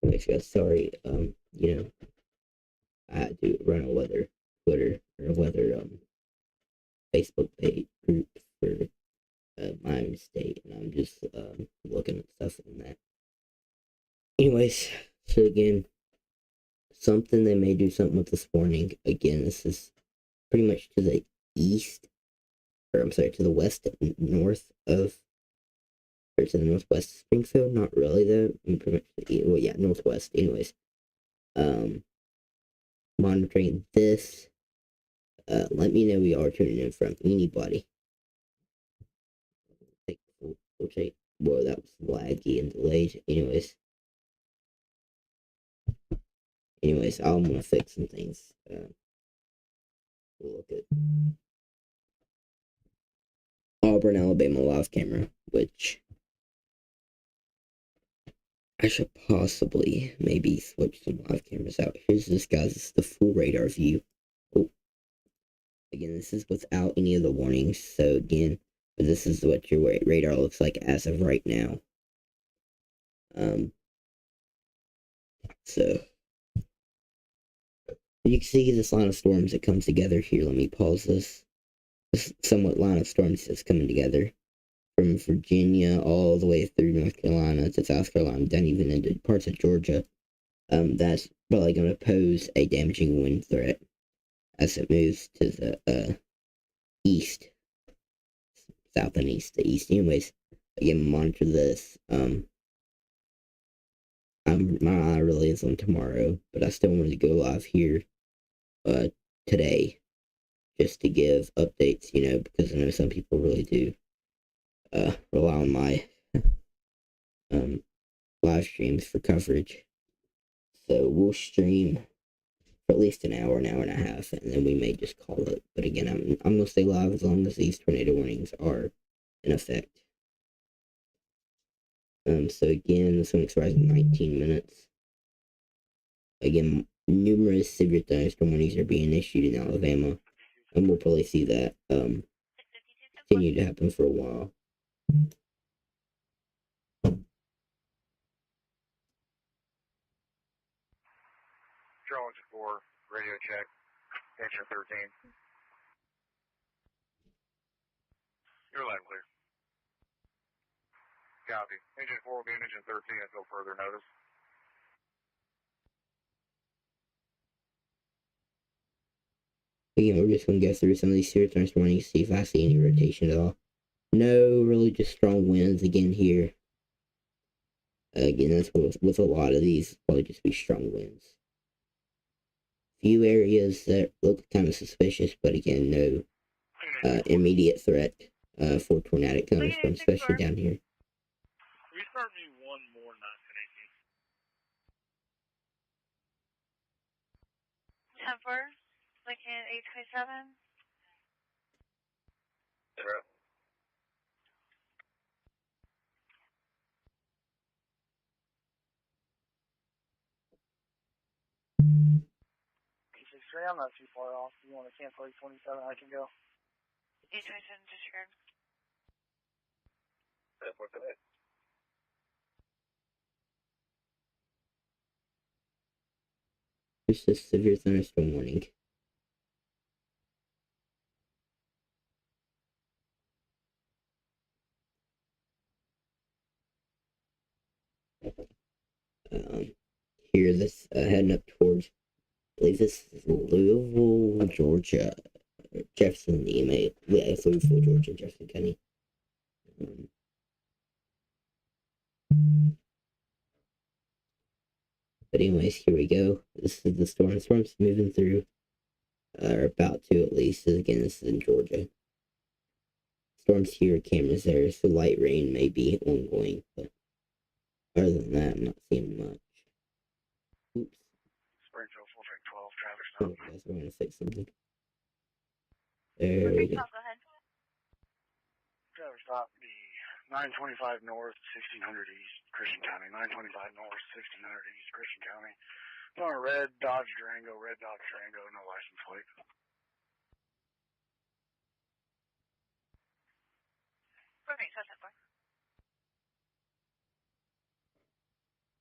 Anyways, guys, sorry, you know, I had to run a weather Twitter or a weather Facebook page group for Miami State, and I'm just looking at stuff on that. Anyways, so again, something they may do something with this warning. Again, this is pretty much to the east, or I'm sorry, to the west north of, or to the northwest of Springfield. Not really though. I mean, pretty much, well, yeah, northwest. Anyways, monitoring this. Let me know we are tuning in from anybody. Okay, whoa, that was laggy and delayed. Anyways, I'm gonna fix some things. We'll look at Auburn, Alabama live camera, which I should possibly maybe switch some live cameras out. Here's this, guys. This is the full radar view. Oh, again, this is without any of the warnings. So again, this is what your radar looks like as of right now. So you can see this line of storms that comes together here. Let me pause this. This somewhat line of storms that's coming together from Virginia all the way through North Carolina to South Carolina, down even into parts of Georgia. that's probably going to pose a damaging wind threat as it moves to the east, south and east, the east. Anyways, again, monitor this. My eye really is on tomorrow, but I still wanted to go live here today just to give updates, because I know some people really do rely on my live streams for coverage. So we'll stream for at least an hour and a half, and then we may just call it. But again, I'm gonna stay live as long as these tornado warnings are in effect. So again, this one expires in 19 minutes. Again, numerous severe thunderstorm warnings are being issued in Alabama, and we'll probably see that continue to happen for a while. Charles 4, radio check, engine 13. You're loud and clear. Copy. Engine 4 will be in engine 13 until further notice. Again, we're just going to go through some of these severe thunderstorm warnings, see if I see any rotation at all. No, really just strong winds again here. Again, that's with a lot of these, probably just be strong winds. Few areas that look kind of suspicious, but again, no immediate threat for tornadic thunderstorms, especially down here. Restart me one more 910. 10-4, Lincoln 827. Zero. I'm not too far off. If you want to cancel 827, I can go. 827 disregard. That's what's it. There's a severe thunderstorm warning. Here, this heading up towards, I believe this is Louisville, Georgia, Jefferson, Louisville, Georgia, Jefferson County. But anyways, here we go. This is the storm. The storm's moving through, or about to at least. Again, this is in Georgia. Storms here, cameras there, so light rain may be ongoing, but other than that, I'm not seeing much. Oops. Springfield, full track 12, traffic Oh, stop. guys, we're gonna fix something. There we go. Go ahead. Traffic stop, the 925 north, 1600 east, Christian County. 925 north, 1600 east, Christian County. It's on a red Dodge Durango, no license plate. Perfect, so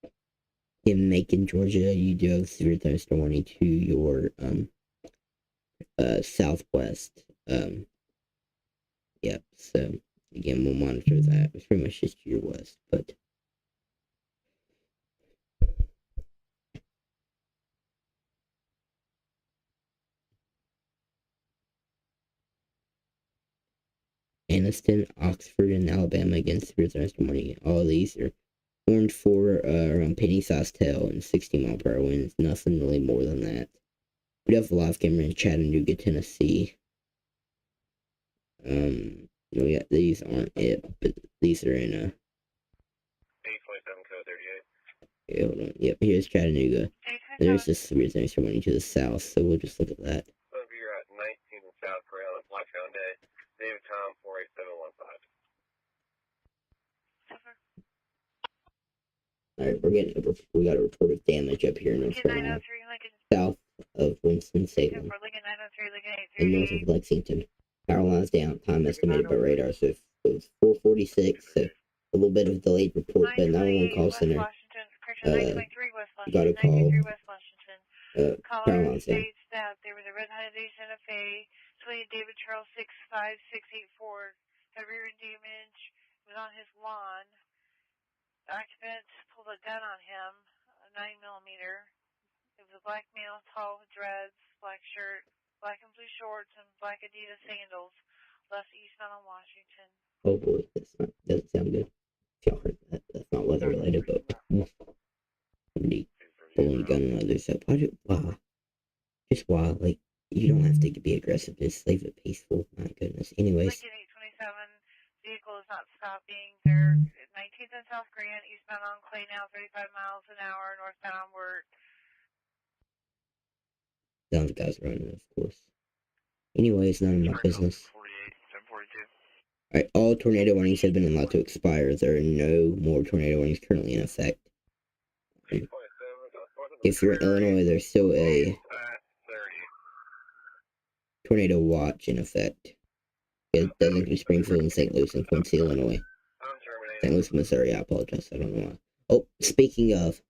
10-4. In Macon, Georgia, you do have severe thunderstorm warning to your southwest. Yep. So again, we'll monitor that. It's pretty much just to your west, but Anniston, Oxford, and Alabama against severe thunderstorm warning. All of these are warned for around penny-sized tail and 60-mile-per-hour winds. Nothing really more than that. We do have a live camera in Chattanooga, Tennessee. These aren't it, but these are in 827 code 38. Yeah, hold on. Yep, here's Chattanooga. There's this severe thunderstorm warning to the south, so we'll just look at that. Over here at 19 in South Corral at Blackstone Day. David Tom 48715. Alright, we got a report of damage up here in North Carolina, south of Winston-Salem, and north of Lexington. Power lines down, time estimated by radar, so it's 4:46, so a little bit of delayed report, but 911 call center got a call, power lines down. That there was a red Hyundai Santa Fe, David Charles 65684, had rear end damage, was on his lawn. The occupant pulled a gun on him. 9mm. It was a black male, tall with dreads, black shirt, black and blue shorts, and black Adidas sandals. Left eastbound on Washington. Oh boy, doesn't sound good. If y'all heard that, that's not weather related, but somebody pulling a gun on others up. Why? Just why? Like, you don't have to be aggressive. Just leave it peaceful. My goodness. Anyways. Lincoln 827 vehicle is not stopping. They're at 19th and South Grand, eastbound on Clay now, 35 miles an hour, northbound on Wirt. Sounds like I was running, of course. Anyways, none of my business. 48, 1042. Alright, all tornado warnings have been allowed to expire. There are no more tornado warnings currently in effect. If you're in Illinois, there's still a tornado watch in effect. It does include Springfield and St. Louis and Quincy, Illinois. St. Louis, Missouri, I apologize. I don't know why. Oh, speaking of.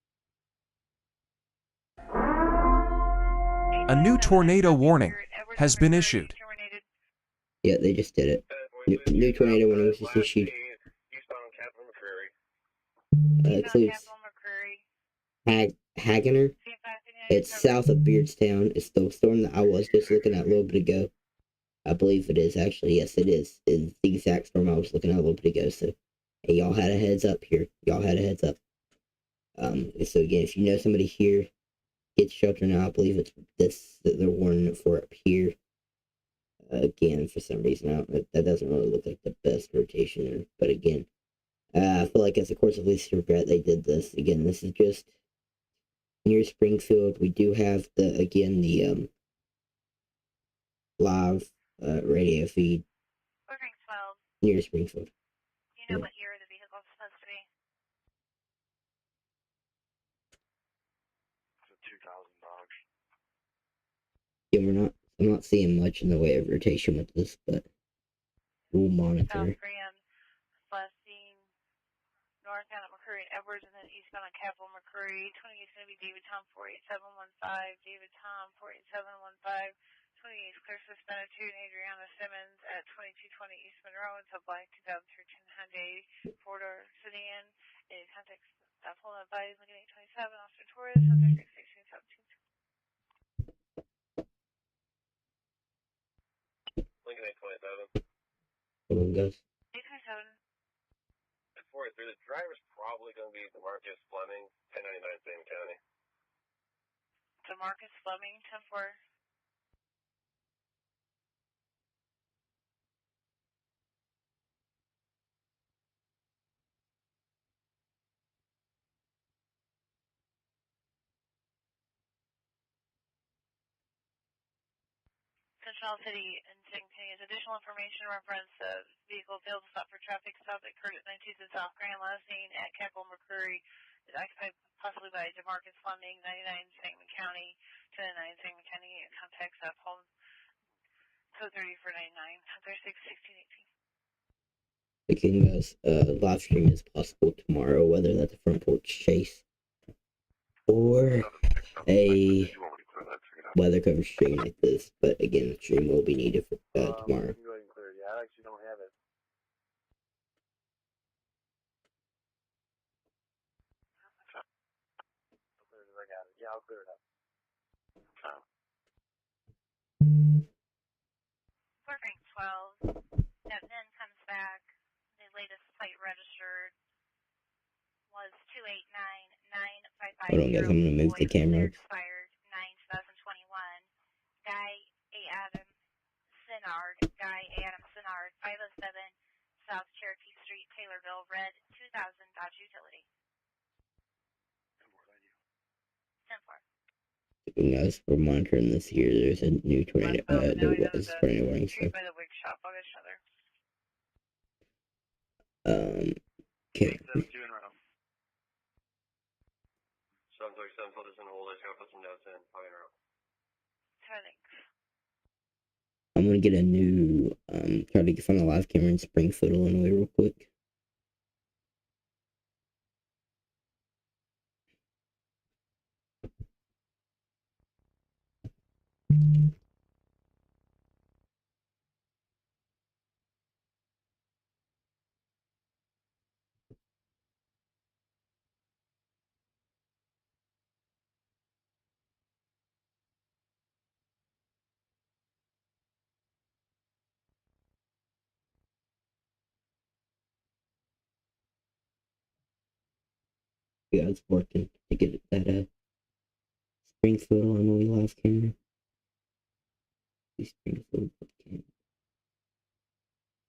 A new tornado warning has been issued. Yeah, they just did it. New tornado warning was just issued. Includes Hagener. It's south of Beardstown. It's the storm that I was just looking at a little bit ago. I believe it is, actually. Yes, it is. It's the exact storm I was looking at a little bit ago. So, hey, y'all had a heads up here. Y'all had a heads up. So again, if you know somebody here, get shelter now. I believe it's this that they're warning it for up here. Again, for some reason, that doesn't really look like the best rotation. But again, I feel like as a course of least regret, they did this. Again, this is just near Springfield. We do have the live radio feed Ordering 12. near Springfield. Do you know what year the vehicle is supposed to be? It's a 2,000 Dodge. Yeah, I'm not seeing much in the way of rotation with this, but we'll monitor. South Grand, Blessing, northbound at McCurry and Edwards, and then eastbound on Capitol McCurry. 28 is going to be David Tom 48715, David Tom 48715. 28 is clear suspended to Adriana Simmons at 2220 East Monroe. It's a black 2013 Hyundai four-door sedan. A contact hold on by Lincoln 827, Austin Torres, Hunter 61617. Lincoln 827. Hold on, guys. 827. 43. The driver's probably going to be DeMarcus Fleming, 1099 Salem County. DeMarcus Fleming, 10-4. Central City and St. Penny. Additional information reference vehicle failed to stop for traffic stop that occurred at 19th and South Grand, last seen at Capitol McCurry. Is occupied possibly by DeMarcus Fleming, 99 Sangamon County, 10 9 Sangamon County. Contacts home code 30 for 99, 36 16 18. Again, guys, live stream is possible tomorrow, whether that's a front porch chase or a weather coverage stream like this. But again, the stream will be needed for tomorrow. Yeah, I actually don't have it. I got it. Yeah, I'll clear it up. Ordering 12. That then comes back. The latest plate registered was 2899550. Hold on, guys, I'm gonna move the camera. Expired 9/2021. Guy A. Adam Sinard. Guy A. Adam Sinard. 507 South Cherokee Street, Taylorville. Red 2000 Dodge Utility. 10-4. Guys, we're monitoring this here. There's a new tornado. There was a tornado warning. So, By the wig shop. I'll get each other. okay. 872 in row. 737 put this in hold. I just gotta put some notes in. I'll be in a row. Thanks. I'm gonna get a new try to find a live camera in Springfield, Illinois, real quick. Yeah, it's working to get that Springfield, Illinois live camera. Springfield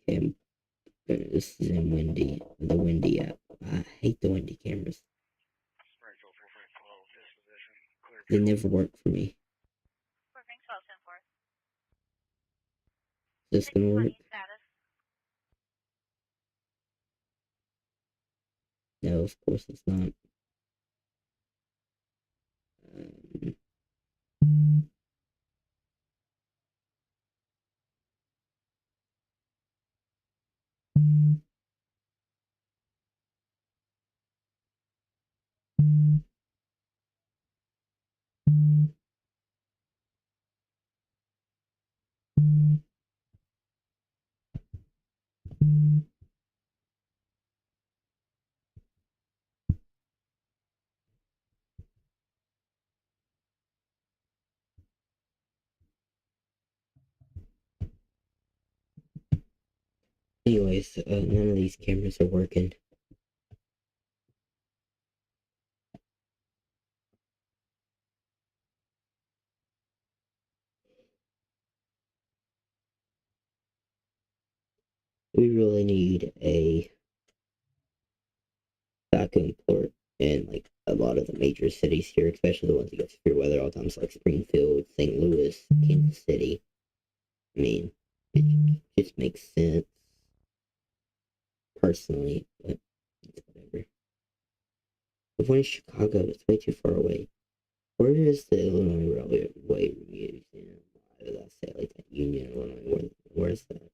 cam. This is in Windy, the Windy app. I hate the Windy cameras. Springfield 4512, disposition, clear. They never work for me. Perfect, 1210 Is this gonna work? status. No, of course it's not. Anyways, none of these cameras are working. We really need a vacuum port in like a lot of the major cities here, especially the ones that get severe weather all the time, so like Springfield, St. Louis, Kansas City. I mean, it just makes sense personally, but it's whatever. The one in Chicago is way too far away. Where is the Illinois Railway Museum? Why did I say it like that? Union, Illinois. Where's that?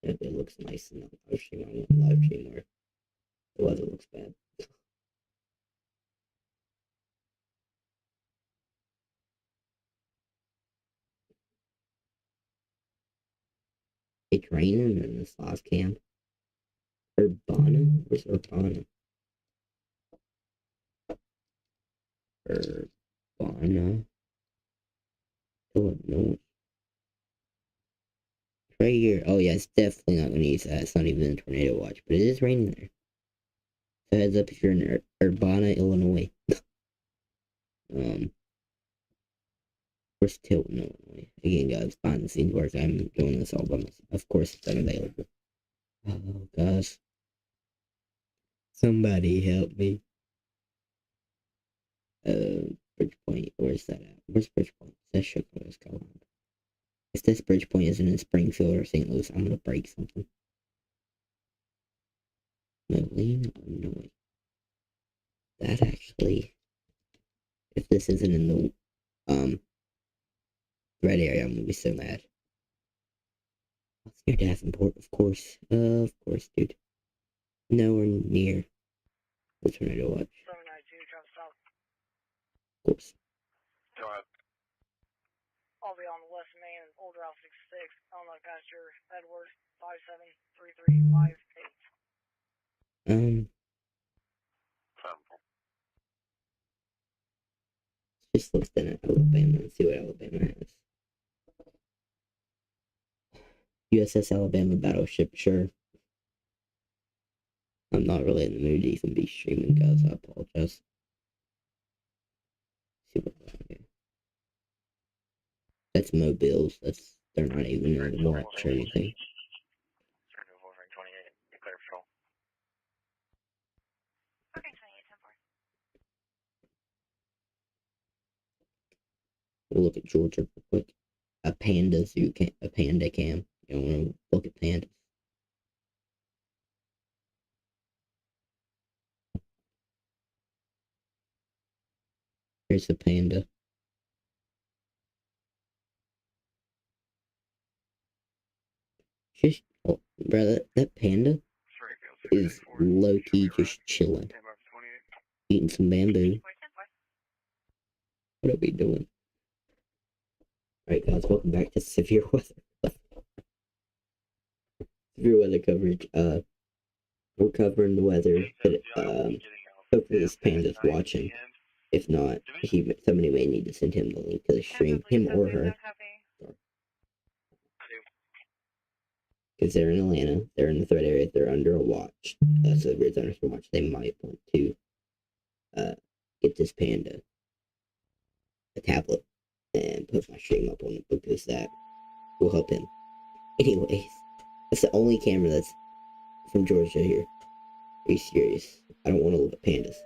It looks nice in the live stream. I want live stream where the weather looks bad. It's raining in this live cam. Urbana? Where's Urbana? Urbana, Illinois. Right here. Oh yeah, it's definitely not going to use that. It's not even a tornado watch, but it is raining there. So heads up if you're in Urbana, Illinois. Where's Tilton, Illinois? Again, guys, behind the scenes work. I'm doing this all by myself. Of course, it's unavailable. Oh gosh. Somebody help me. Bridgepoint. Where's that at? Where's Bridgepoint? That's Chicago, North Carolina. If this Bridgepoint isn't in Springfield or St. Louis, I'm gonna break something. Moline, Illinois. That actually, if this isn't in the red area, I'm gonna be so mad. Let's near Davenport, of course, dude. Nowhere near the tornado watch. 792, trying to stop. Of course. Go ahead. I'll be on the West Main, Old Route 66, Illinois Pasture, Edward, 573358. Just look then at Alabama and see what Alabama has. USS Alabama battleship, sure. I'm not really in the mood to even be streaming, guys. I apologize. See what okay. That's mobiles. They're not even in the watch or anything. We'll look at Georgia real quick. A panda cam. You don't want to look at pandas. Here's a panda. Just, oh, bro, that panda is low-key just chilling. Eating some bamboo. What are we doing? Alright guys, welcome back to severe weather. Severe weather coverage. We're covering the weather that hopefully this panda's watching. If not, somebody may need to send him the link to the stream, him or her. because they're in Atlanta, they're in the threat area, they're under a watch. So if it's under a watch, they might want to get this panda a tablet and put my stream up on it because that will help him. Anyways, that's the only camera that's from Georgia here. Are you serious? I don't want to look at pandas.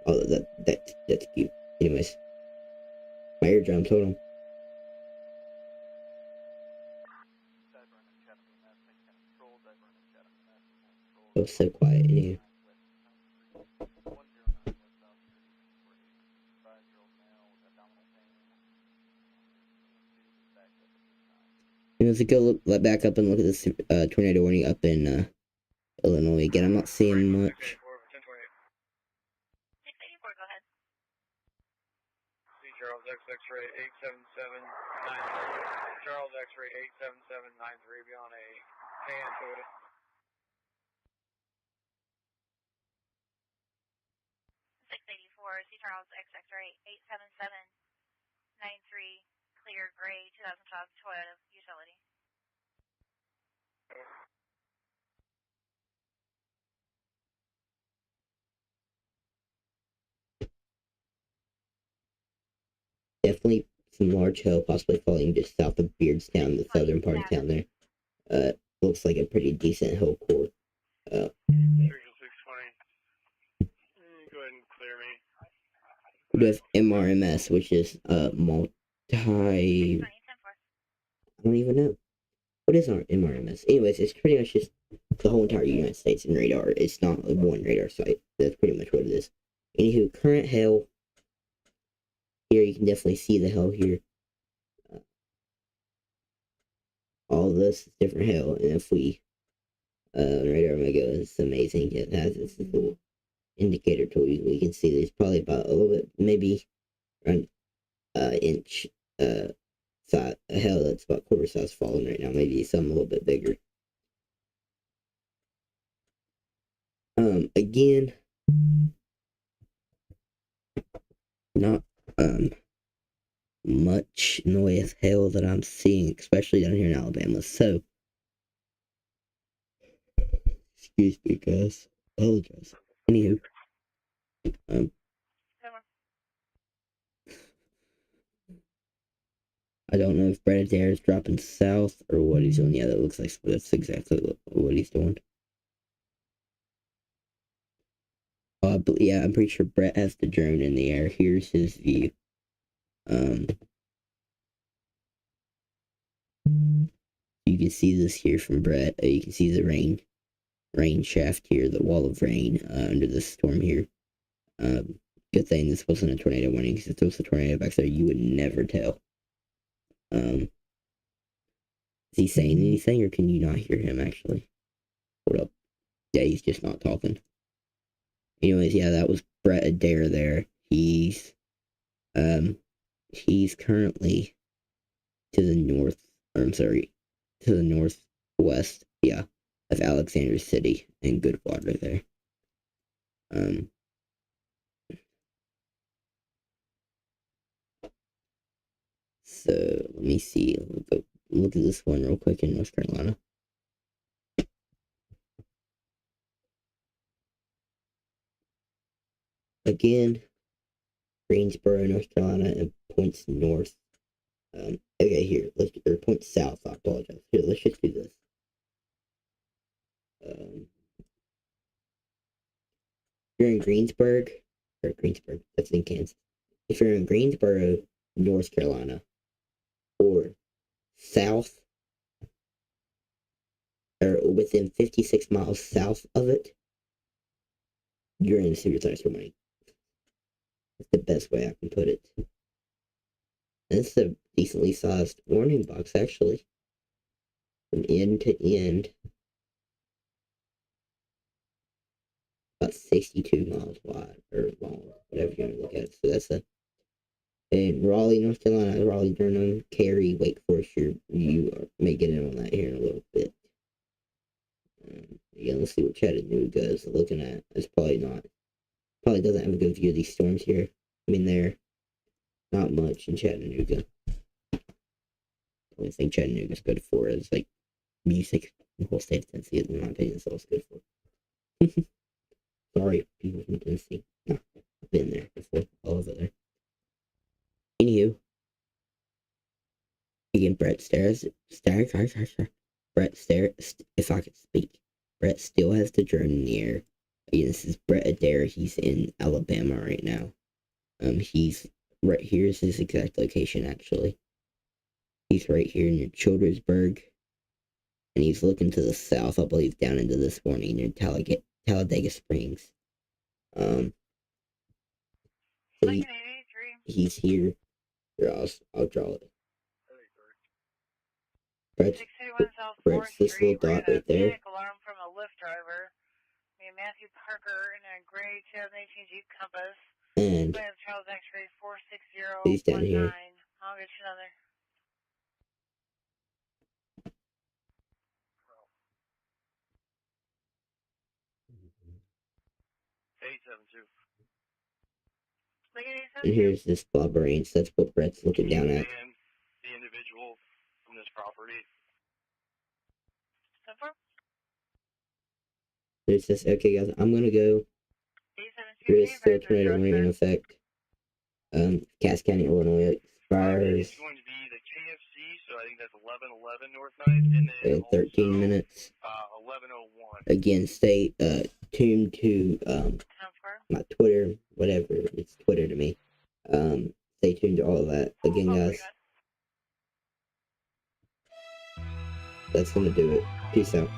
Oh, that's cute. Anyways, my eardrums, hold on. Oh, so quiet in here. Let's go back up and look at this tornado warning up in Illinois again. I'm not seeing much. 684, go ahead. Charles X-ray 87793. Charles X-ray 87793. Be on a pan Toyota. 684, C Charles X-ray 87793. Clear gray 2012 Toyota utility. Definitely some large hail, possibly falling just south of Beardstown, the southern part of town there. Looks like a pretty decent hill core. 620. Go ahead and clear me. With MRMS, which is multi. I don't even know. What is our MRMS? Anyways, it's pretty much just the whole entire United States in radar. It's not one radar site. That's pretty much what it is. Anywho, current hail. Here you can definitely see the hail here. All this is different hail, and if we radar Omega is amazing. It has this little indicator tool. We can see there's probably about a little bit, maybe around inch size hail that's about quarter size falling right now. Maybe some a little bit bigger. Again, not much in the way of hail that I'm seeing, especially down here in Alabama. So, excuse me, guys. Apologize. Anywho, I don't know if Brett Adair is dropping south or what he's doing. Yeah, that looks like that's exactly what he's doing. But yeah, I'm pretty sure Brett has the drone in the air. Here's his view. You can see this here from Brett. You can see the rain shaft here, the wall of rain under the storm here. Good thing this wasn't a tornado warning, because if there was a tornado back there, you would never tell. Is he saying anything, or can you not hear him actually? Hold up. Yeah, he's just not talking. Anyways, yeah, that was Brett Adair there. He's currently to the north, or I'm sorry, to the northwest, yeah, of Alexander City and Goodwater there. So let me see. We'll go look at this one real quick in North Carolina. Again, Greensboro, North Carolina, and points north. Okay, here, or points south. I apologize. Here, let's just do this. You're in Greensburg, that's in Kansas. If you're in Greensboro, North Carolina, or south, or within 56 miles south of it, you're in a serious thunderstorm warning. That's the best way I can put it. And it's a decently sized warning box, actually. From end to end. About 62 miles wide, or long, whatever you want to look at. So that's in Raleigh, North Carolina, Raleigh, Durham, Cary, Wake Forest. You may get in on that here in a little bit. Again, let's see what Chattanooga is looking at. It's probably doesn't have a good view of these storms here. I mean, they're not much in Chattanooga. The only thing Chattanooga's good for is like music. The whole state of Tennessee, in my opinion, is all it's good for. Sorry, people from Tennessee. No, I've been there before, all over there. Anywho, again, Brett Stairs, Brett Stairs, if I could speak. Brett still has the drone in the air. Again, this is Brett Adair. He's in Alabama right now. He's right here's his exact location, actually. He's right here near Childersburg. And he's looking to the south, I believe, down into this morning near Talladega Springs. So he's here. Here, I'll draw it. Brett's this little dot right there. Alarm from a Lyft driver. Matthew Parker in a gray 2018 Jeep Compass. And Charles X-ray 46019. he's down here. I'll get you another. And here's this Bob Range. That's what Brett's looking down at. The individual from this property. So far? There's this. Okay, guys, I'm gonna go. There is still a tornado warning in effect. Cass County, Illinois expires It's going to be the KFC, so I think that's 1111 North 9th, and then in 13 minutes. 1101. Again, stay tuned to my Twitter, whatever, it's Twitter to me. Stay tuned to all of that. Again, guys, that's gonna do it. Peace out.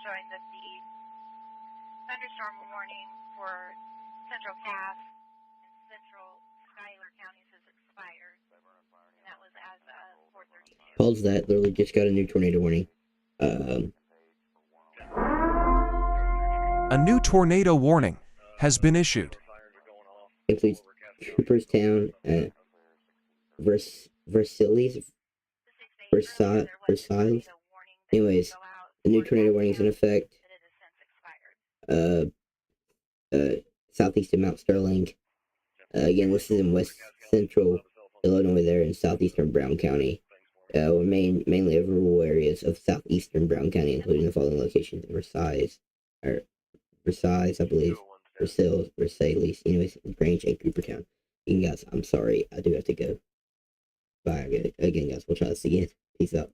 Showing that the thunderstorm warning for Central Cass and Central Schuyler counties has expired. And that was as of 4:32. Pause that. Literally just got a new tornado warning. A new tornado warning has been issued. Includes Cooperstown, Versailles. Anyways, the new tornado warning is in effect. Southeastern Mount Sterling. Again, this is in west central Illinois, there in southeastern Brown County. Mainly over rural areas of southeastern Brown County, including the following locations: Versailles, I believe, Versailles, anyways, Grange and Cooperstown. Again, guys, I'm sorry, I do have to go. Bye again, guys. We'll try this again. Peace out.